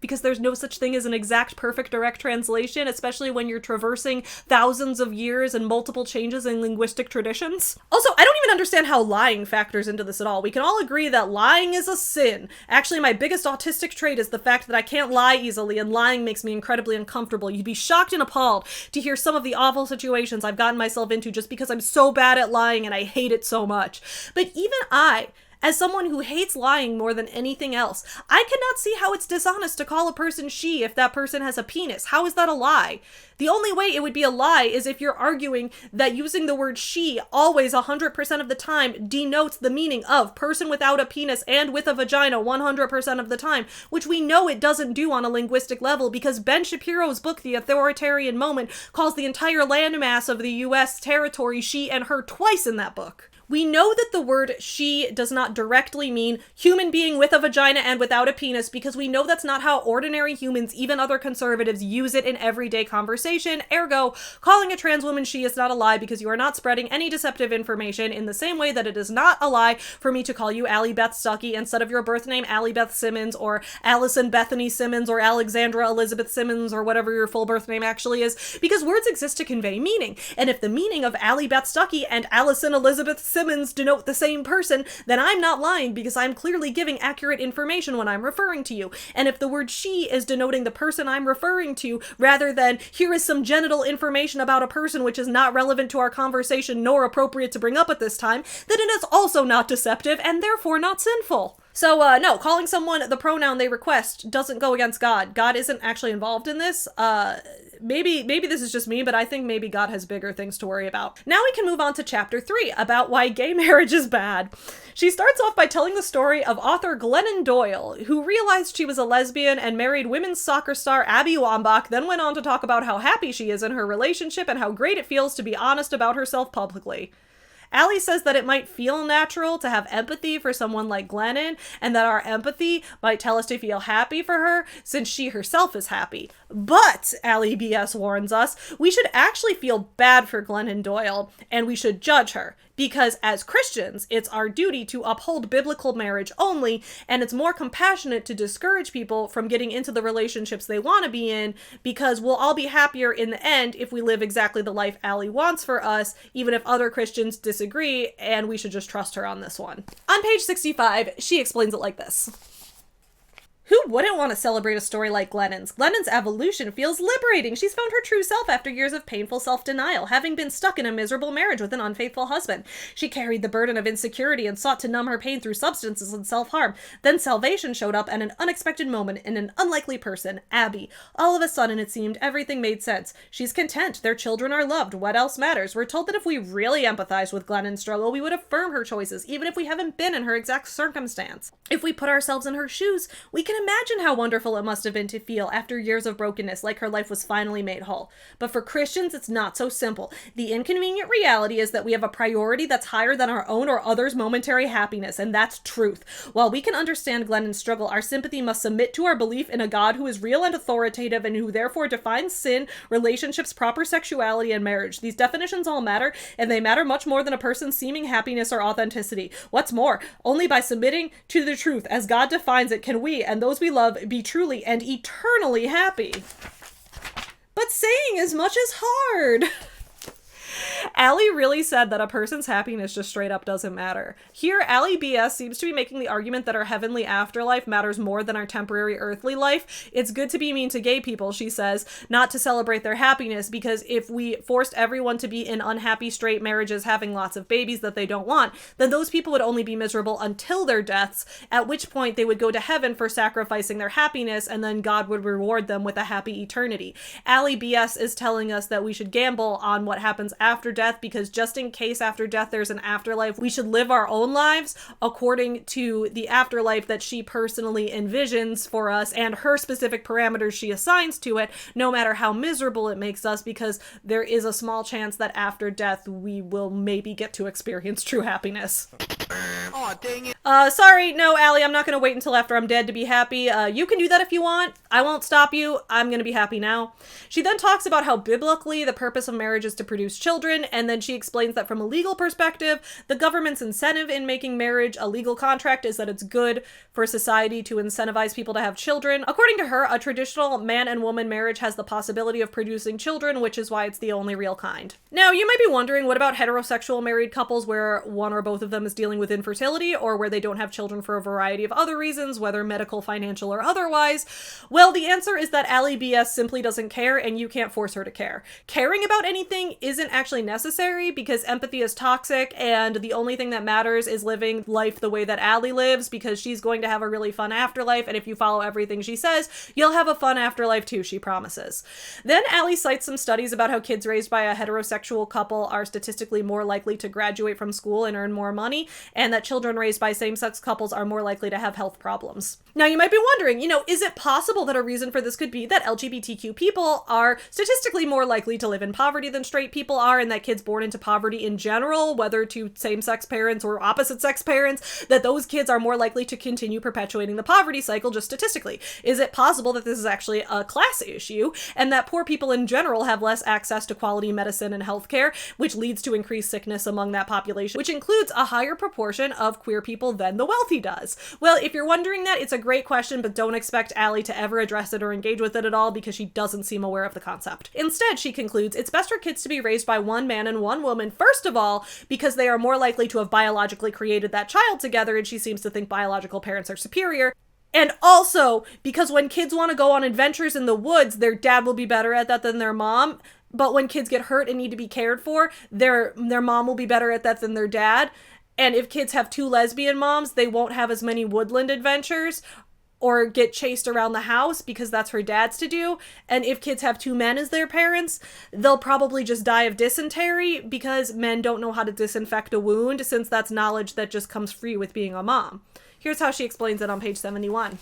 because there's no such thing as an exact, perfect, direct translation, especially when you're traversing thousands of years and multiple changes in linguistic traditions. Also, I don't even understand how lying factors into this at all. We can all agree that lying is a sin. Actually, my biggest autistic trait is the fact that I can't lie easily, and lying makes me incredibly uncomfortable. You'd be shocked and appalled to hear some of the awful situations I've gotten myself into just because I'm so bad at lying and I hate it so much. But even I, as someone who hates lying more than anything else, I cannot see how it's dishonest to call a person she if that person has a penis. How is that a lie? The only way it would be a lie is if you're arguing that using the word she always 100% of the time denotes the meaning of person without a penis and with a vagina 100% of the time, which we know it doesn't do on a linguistic level because Ben Shapiro's book, The Authoritarian Moment, calls the entire landmass of the US territory she and her twice in that book. We know that the word she does not directly mean human being with a vagina and without a penis because we know that's not how ordinary humans, even other conservatives, use it in everyday conversation. Ergo, calling a trans woman she is not a lie because you are not spreading any deceptive information, in the same way that it is not a lie for me to call you Alli Beth Stucky instead of your birth name Alli Beth Simmons or Allison Bethany Simmons or Alexandra Elizabeth Simmons or whatever your full birth name actually is, because words exist to convey meaning. And if the meaning of Alli Beth Stucky and Allison Elizabeth Simmons denote the same person, then I'm not lying because I'm clearly giving accurate information when I'm referring to you. And if the word she is denoting the person I'm referring to, rather than here is some genital information about a person which is not relevant to our conversation nor appropriate to bring up at this time, then it is also not deceptive and therefore not sinful. So, no, calling someone the pronoun they request doesn't go against God. God isn't actually involved in this. Maybe this is just me, but I think maybe God has bigger things to worry about. Now we can move on to chapter 3, about why gay marriage is bad. She starts off by telling the story of author Glennon Doyle, who realized she was a lesbian and married women's soccer star Abby Wambach, then went on to talk about how happy she is in her relationship and how great it feels to be honest about herself publicly. Allie says that it might feel natural to have empathy for someone like Glennon, and that our empathy might tell us to feel happy for her since she herself is happy. But, Allie BS warns us, we should actually feel bad for Glennon Doyle, and we should judge her. Because as Christians, it's our duty to uphold biblical marriage only, and it's more compassionate to discourage people from getting into the relationships they want to be in, because we'll all be happier in the end if we live exactly the life Allie wants for us, even if other Christians disagree, and we should just trust her on this one. On page 65, she explains it like this. Who wouldn't want to celebrate a story like Glennon's? Glennon's evolution feels liberating. She's found her true self after years of painful self-denial, having been stuck in a miserable marriage with an unfaithful husband. She carried the burden of insecurity and sought to numb her pain through substances and self-harm. Then salvation showed up at an unexpected moment in an unlikely person, Abby. All of a sudden, it seemed everything made sense. She's content. Their children are loved. What else matters? We're told that if we really empathize with Glennon's struggle, we would affirm her choices, even if we haven't been in her exact circumstance. If we put ourselves in her shoes, we can imagine how wonderful it must have been to feel after years of brokenness, like her life was finally made whole. But for Christians, it's not so simple. The inconvenient reality is that we have a priority that's higher than our own or others' momentary happiness, and that's truth. While we can understand Glennon's struggle, our sympathy must submit to our belief in a God who is real and authoritative and who therefore defines sin, relationships, proper sexuality, and marriage. These definitions all matter, and they matter much more than a person's seeming happiness or authenticity. What's more, only by submitting to the truth as God defines it can we, and those we love, be truly and eternally happy. But saying as much is hard. Allie really said that a person's happiness just straight up doesn't matter. Here, Alli BS seems to be making the argument that our heavenly afterlife matters more than our temporary earthly life. It's good to be mean to gay people, she says, not to celebrate their happiness, because if we forced everyone to be in unhappy straight marriages having lots of babies that they don't want, then those people would only be miserable until their deaths, at which point they would go to heaven for sacrificing their happiness, and then God would reward them with a happy eternity. Alli BS is telling us that we should gamble on what happens after death, because just in case after death there's an afterlife, we should live our own lives according to the afterlife that she personally envisions for us and her specific parameters she assigns to it, no matter how miserable it makes us, because there is a small chance that after death we will maybe get to experience true happiness. Aw, dang it. Sorry, no, Allie, I'm not gonna wait until after I'm dead to be happy. You can do that if you want. I won't stop you. I'm gonna be happy now. She then talks about how biblically the purpose of marriage is to produce children, and then she explains that from a legal perspective, the government's incentive in making marriage a legal contract is that it's good for society to incentivize people to have children. According to her, a traditional man and woman marriage has the possibility of producing children, which is why it's the only real kind. Now, you might be wondering, what about heterosexual married couples where one or both of them is dealing with infertility, or where they don't have children for a variety of other reasons, whether medical, financial, or otherwise? Well, the answer is that Alli BS simply doesn't care, and you can't force her to care. Caring about anything isn't actually necessary, because empathy is toxic, and the only thing that matters is living life the way that Allie lives, because she's going to have a really fun afterlife, and if you follow everything she says, you'll have a fun afterlife too, she promises. Then Allie cites some studies about how kids raised by a heterosexual couple are statistically more likely to graduate from school and earn more money, and that children raised by same-sex couples are more likely to have health problems. Now, you might be wondering, is it possible that a reason for this could be that LGBTQ people are statistically more likely to live in poverty than straight people are, and that kids born into poverty in general, whether to same-sex parents or opposite-sex parents, that those kids are more likely to continue perpetuating the poverty cycle just statistically? Is it possible that this is actually a class issue, and that poor people in general have less access to quality medicine and healthcare, which leads to increased sickness among that population, which includes a higher proportion of queer people than the wealthy does? Well, if you're wondering that, it's a great question, but don't expect Allie to ever address it or engage with it at all, because she doesn't seem aware of the concept. Instead, she concludes, it's best for kids to be raised by one man and one woman, first of all, because they are more likely to have biologically created that child together, and she seems to think biological parents are superior. And also, because when kids want to go on adventures in the woods, their dad will be better at that than their mom. But when kids get hurt and need to be cared for, their mom will be better at that than their dad. And if kids have two lesbian moms, they won't have as many woodland adventures or get chased around the house, because that's for dads to do. And if kids have two men as their parents, they'll probably just die of dysentery, because men don't know how to disinfect a wound, since that's knowledge that just comes free with being a mom. Here's how she explains it on page 71.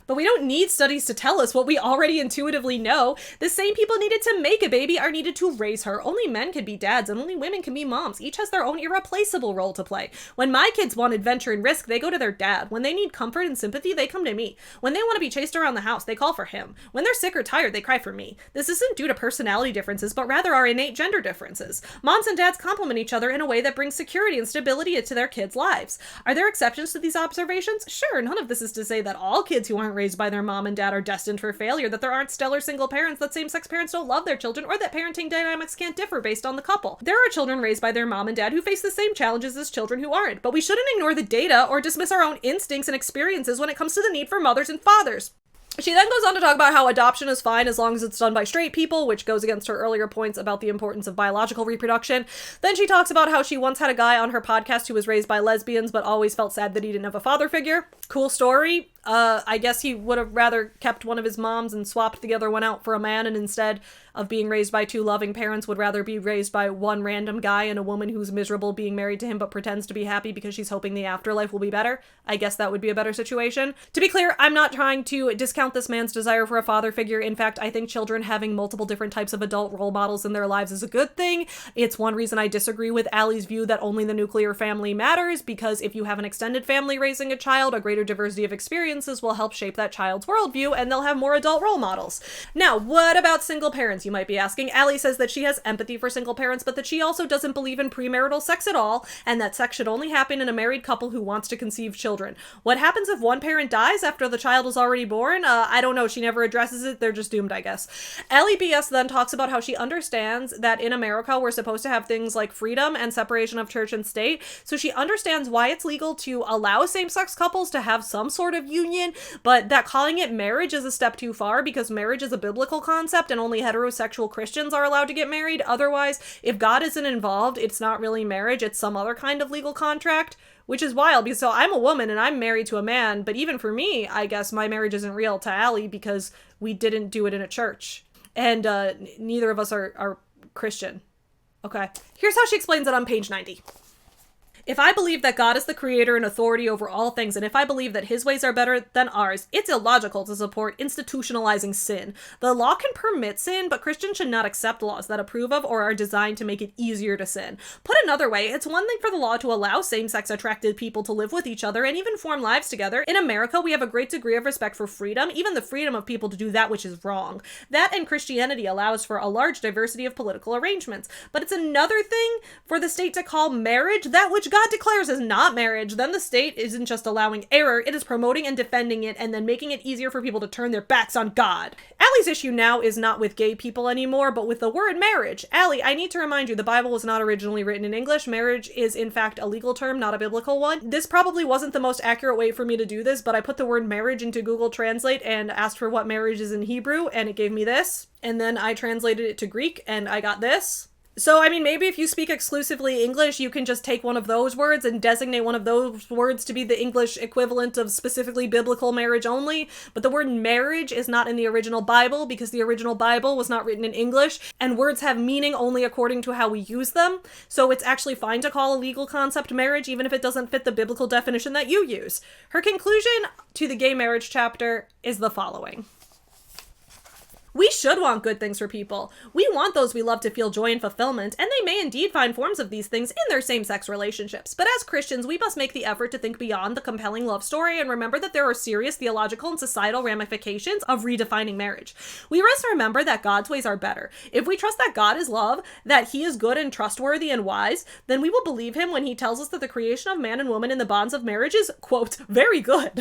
But we don't need studies to tell us what we already intuitively know. The same people needed to make a baby are needed to raise her. Only men can be dads, and only women can be moms. Each has their own irreplaceable role to play. When my kids want adventure and risk, they go to their dad. When they need comfort and sympathy, they come to me. When they want to be chased around the house, they call for him. When they're sick or tired, they cry for me. This isn't due to personality differences, but rather our innate gender differences. Moms and dads complement each other in a way that brings security and stability into their kids' lives. Are there exceptions to these observations? Sure, none of this is to say that all kids who aren't raised by their mom and dad are destined for failure, that there aren't stellar single parents, that same-sex parents don't love their children, or that parenting dynamics can't differ based on the couple. There are children raised by their mom and dad who face the same challenges as children who aren't, but we shouldn't ignore the data or dismiss our own instincts and experiences when it comes to the need for mothers and fathers. She then goes on to talk about how adoption is fine as long as it's done by straight people, which goes against her earlier points about the importance of biological reproduction. Then she talks about how she once had a guy on her podcast who was raised by lesbians but always felt sad that he didn't have a father figure. Cool story. I guess he would have rather kept one of his moms and swapped the other one out for a man, and instead of being raised by two loving parents would rather be raised by one random guy and a woman who's miserable being married to him but pretends to be happy because she's hoping the afterlife will be better. I guess that would be a better situation. To be clear, I'm not trying to discount this man's desire for a father figure. In fact, I think children having multiple different types of adult role models in their lives is a good thing. It's one reason I disagree with Allie's view that only the nuclear family matters, because if you have an extended family raising a child, a greater diversity of experiences will help shape that child's worldview, and they'll have more adult role models. Now, what about single parents, you might be asking? Allie says that she has empathy for single parents, but that she also doesn't believe in premarital sex at all, and that sex should only happen in a married couple who wants to conceive children. What happens if one parent dies after the child is already born? I don't know. She never addresses it. They're just doomed, I guess. Allie BS then talks about how she understands that in America we're supposed to have things like freedom and separation of church and state, so she understands why it's legal to allow same-sex couples to have some sort of union, but that calling it marriage is a step too far, because marriage is a biblical concept and only heterosexual Christians are allowed to get married. Otherwise, if God isn't involved, it's not really marriage, it's some other kind of legal contract, which is wild, because so I'm a woman and I'm married to a man, but even for me, I guess my marriage isn't real to Allie because we didn't do it in a church, and neither of us are Christian. Okay, here's how she explains it on page 90. If I believe that God is the creator and authority over all things, and if I believe that his ways are better than ours, it's illogical to support institutionalizing sin. The law can permit sin, but Christians should not accept laws that approve of or are designed to make it easier to sin. Put another way, it's one thing for the law to allow same-sex attracted people to live with each other and even form lives together. In America, we have a great degree of respect for freedom, even the freedom of people to do that which is wrong. That and Christianity allows for a large diversity of political arrangements. But it's another thing for the state to call marriage that which God declares as not marriage. Then the state isn't just allowing error, it is promoting and defending it, and then making it easier for people to turn their backs on God. Allie's issue now is not with gay people anymore, but with the word marriage. Allie, I need to remind you, the Bible was not originally written in English. Marriage is in fact a legal term, not a biblical one. This probably wasn't the most accurate way for me to do this, but I put the word marriage into Google Translate and asked for what marriage is in Hebrew, and it gave me this. And then I translated it to Greek, and I got this. So, I mean, maybe if you speak exclusively English, you can just take one of those words and designate one of those words to be the English equivalent of specifically biblical marriage only. But the word marriage is not in the original Bible because the original Bible was not written in English, and words have meaning only according to how we use them. So it's actually fine to call a legal concept marriage, even if it doesn't fit the biblical definition that you use. Her conclusion to the gay marriage chapter is the following. We should want good things for people. We want those we love to feel joy and fulfillment, and they may indeed find forms of these things in their same-sex relationships. But as Christians, we must make the effort to think beyond the compelling love story and remember that there are serious theological and societal ramifications of redefining marriage. We must remember that God's ways are better. If we trust that God is love, that he is good and trustworthy and wise, then we will believe him when he tells us that the creation of man and woman in the bonds of marriage is, quote, very good.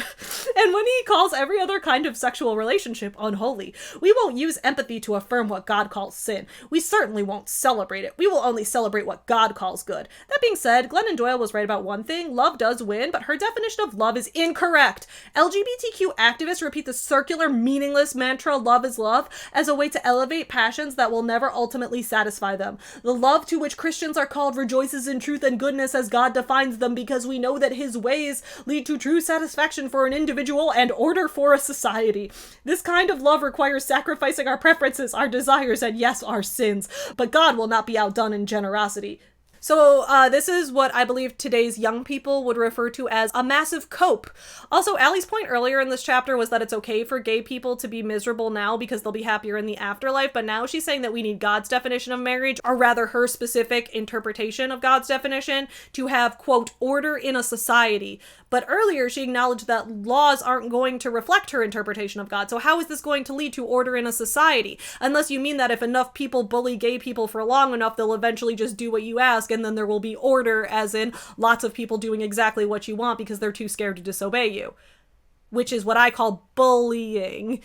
And when he calls every other kind of sexual relationship unholy. We won't use empathy to affirm what God calls sin. We certainly won't celebrate it. We will only celebrate what God calls good. That being said, Glennon Doyle was right about one thing. Love does win, but her definition of love is incorrect. LGBTQ activists repeat the circular, meaningless mantra, love is love, as a way to elevate passions that will never ultimately satisfy them. The love to which Christians are called rejoices in truth and goodness as God defines them, because we know that his ways lead to true satisfaction for an individual and order for a society. This kind of love requires sacrificing our preferences, our desires, and yes, our sins. But God will not be outdone in generosity. So this is what I believe today's young people would refer to as a massive cope. Also, Allie's point earlier in this chapter was that it's okay for gay people to be miserable now because they'll be happier in the afterlife, but now she's saying that we need God's definition of marriage, or rather her specific interpretation of God's definition, to have, quote, order in a society. But earlier she acknowledged that laws aren't going to reflect her interpretation of God. So how is this going to lead to order in a society? Unless you mean that if enough people bully gay people for long enough, they'll eventually just do what you ask, and then there will be order, as in lots of people doing exactly what you want because they're too scared to disobey you. which is what I call bullying.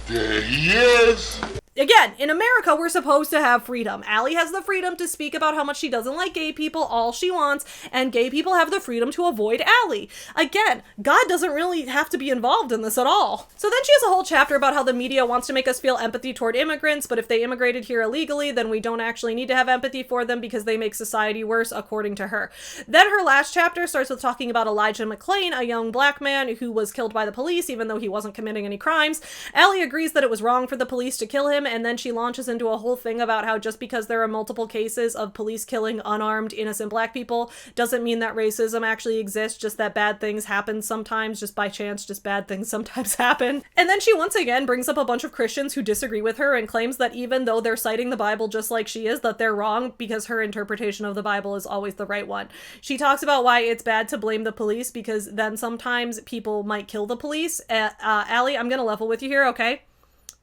Yes! Again, in America, we're supposed to have freedom. Allie has the freedom to speak about how much she doesn't like gay people all she wants, and gay people have the freedom to avoid Allie. Again, God doesn't really have to be involved in this at all. So then she has a whole chapter about how the media wants to make us feel empathy toward immigrants, but if they immigrated here illegally, then we don't actually need to have empathy for them because they make society worse, according to her. Then her last chapter starts with talking about Elijah McClain, a young black man who was killed by the police even though he wasn't committing any crimes. Allie agrees that it was wrong for the police to kill him, and then she launches into a whole thing about how just because there are multiple cases of police killing unarmed, innocent black people doesn't mean that racism actually exists, just that bad things happen sometimes, just by chance, just bad things sometimes happen. And then she once again brings up a bunch of Christians who disagree with her and claims that even though they're citing the Bible just like she is, that they're wrong because her interpretation of the Bible is always the right one. She talks about why it's bad to blame the police because then sometimes people might kill the police. Allie, I'm gonna level with you here, okay?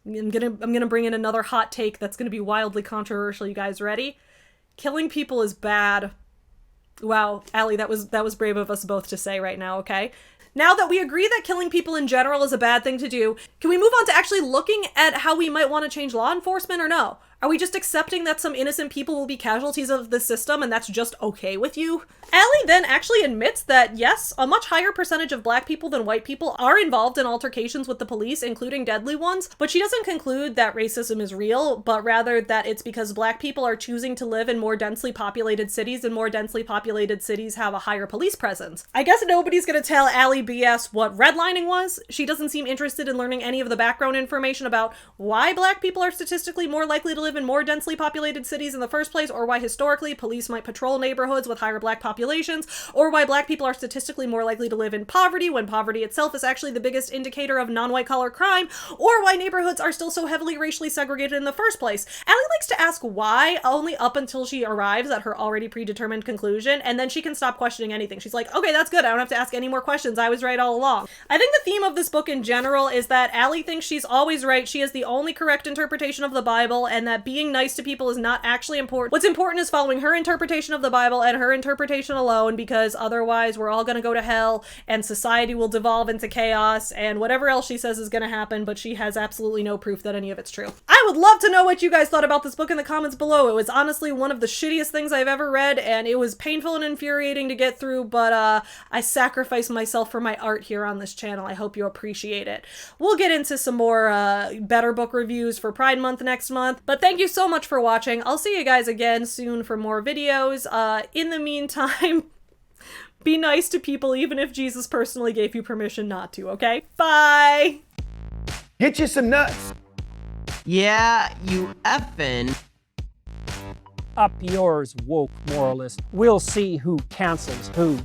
I'm gonna bring in another hot take that's gonna be wildly controversial. You guys ready? Killing people is bad. Wow, Allie, that was brave of us both to say right now, okay? Now that we agree that killing people in general is a bad thing to do, can we move on to actually looking at how we might want to change law enforcement or no? Are we just accepting that some innocent people will be casualties of the system and that's just okay with you? Allie then actually admits that, yes, a much higher percentage of black people than white people are involved in altercations with the police, including deadly ones, but she doesn't conclude that racism is real, but rather that it's because black people are choosing to live in more densely populated cities, and more densely populated cities have a higher police presence. I guess nobody's gonna tell Allie BS what redlining was. She doesn't seem interested in learning any of the background information about why black people are statistically more likely to live in more densely populated cities in the first place, or why historically police might patrol neighborhoods with higher black populations, or why black people are statistically more likely to live in poverty when poverty itself is actually the biggest indicator of non-white collar crime, or why neighborhoods are still so heavily racially segregated in the first place. Allie likes to ask why only up until she arrives at her already predetermined conclusion, and then she can stop questioning anything. She's like, okay, that's good, I don't have to ask any more questions, I was right all along. I think the theme of this book in general is that Allie thinks she's always right, she has the only correct interpretation of the Bible, and that being nice to people is not actually important. What's important is following her interpretation of the Bible and her interpretation alone, because otherwise we're all gonna go to hell and society will devolve into chaos and whatever else she says is gonna happen, but she has absolutely no proof that any of it's true. I would love to know what you guys thought about this book in the comments below. It was honestly one of the shittiest things I've ever read, and it was painful and infuriating to get through, but I sacrificed myself for my art here on this channel. I hope you appreciate it. We'll get into some more better book reviews for Pride Month next month, but thank you so much for watching. I'll see you guys again soon for more videos. In the meantime, be nice to people even if Jesus personally gave you permission not to, okay? Bye! Get you some nuts. Yeah, you effing. Up yours, woke moralist. We'll see who cancels who.